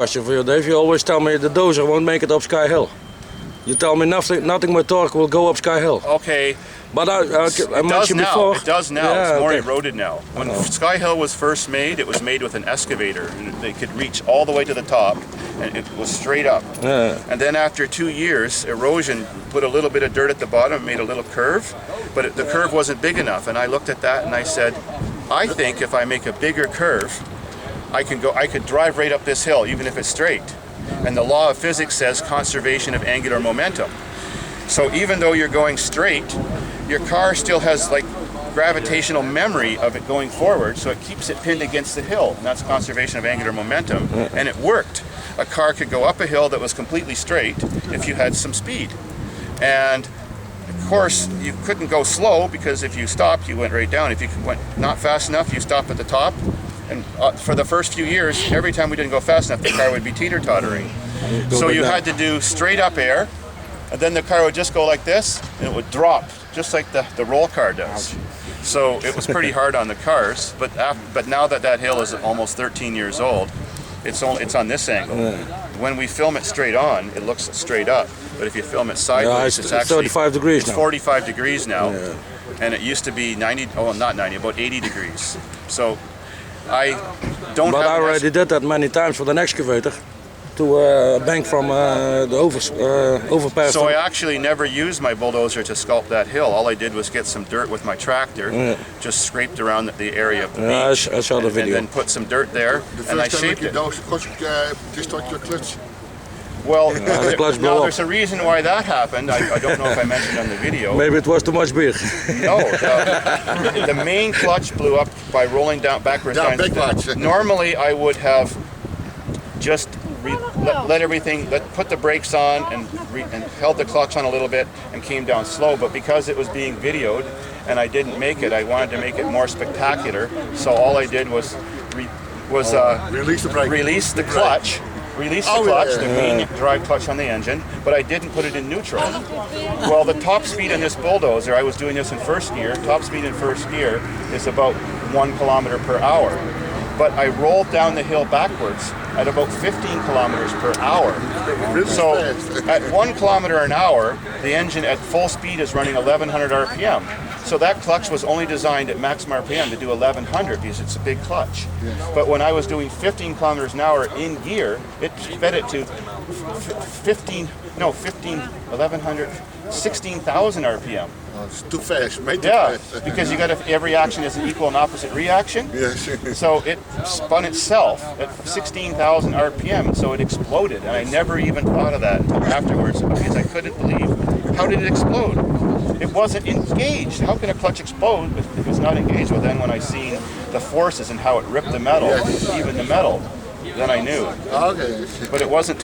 Question for you, Dave. You always tell me the dozer won't make it up Sky Hill. You tell me nothing with torque will go up Sky Hill. Okay. But I mentioned before. It does now. Yeah, it's more okay. eroded now. When Sky Hill was first made, it was made with an excavator. And they could reach all the way to the top, and it was straight up. Yeah. And then after 2 years, erosion put a little bit of dirt at the bottom, made a little curve, but the curve wasn't big enough. And I looked at that and I said, I think if I make a bigger curve, I could drive right up this hill, even if it's straight. And the law of physics says conservation of angular momentum. So even though you're going straight, your car still has like gravitational memory of it going forward, so it keeps it pinned against the hill, and that's conservation of angular momentum, and it worked. A car could go up a hill that was completely straight if you had some speed. And of course, you couldn't go slow, because if you stopped, you went right down. If you went not fast enough, you stopped at the top. And for the first few years, every time we didn't go fast enough, the car would be teeter-tottering. So you had to do straight up air, and then the car would just go like this, and it would drop, just like the roll car does. So it was pretty hard on the cars, but now that hill is almost 13 years old, it's on this angle. When we film it straight on, it looks straight up, but if you film it sideways, it's actually 35 degrees now. 45 degrees now, and it used to be 90, oh not 90, about 80 degrees. So I don't But have I already did that many times with an excavator to bank from the overpass. So I actually never used my bulldozer to sculpt that hill. All I did was get some dirt with my tractor, just scraped around the area of the beach. I saw the video. And then put some dirt there, and I shaped it. Just like your clutch. Well, now there's a reason why that happened. I don't know if I mentioned on the video. Maybe it was too much beer. No, the main clutch blew up by rolling down backwards. Normally, I would have just put the brakes on and held the clutch on a little bit and came down slow. But because it was being videoed and I didn't make it, I wanted to make it more spectacular. So all I did was release the brake. Release the clutch. Release the clutch, the main drive clutch on the engine, but I didn't put it in neutral. Well, the top speed in this bulldozer, I was doing this in first gear, top speed in first gear is about 1 kilometer per hour. But I rolled down the hill backwards at about 15 kilometers per hour. So at 1 kilometer an hour, the engine at full speed is running 1100 RPM. So that clutch was only designed at maximum RPM to do 1100 because it's a big clutch. But when I was doing 15 kilometers an hour in gear, it sped it to 16,000 RPM. Oh, it's too fast, mate. Yeah, because you got every action is an equal and opposite reaction. Yes. So it spun itself at 16,000 RPM, and so it exploded. And I never even thought of that afterwards because I couldn't believe, how did it explode? It wasn't engaged. How can a clutch explode if it's not engaged? Well, then when I seen the forces and how it ripped the metal, even the metal, then I knew. Okay. But it wasn't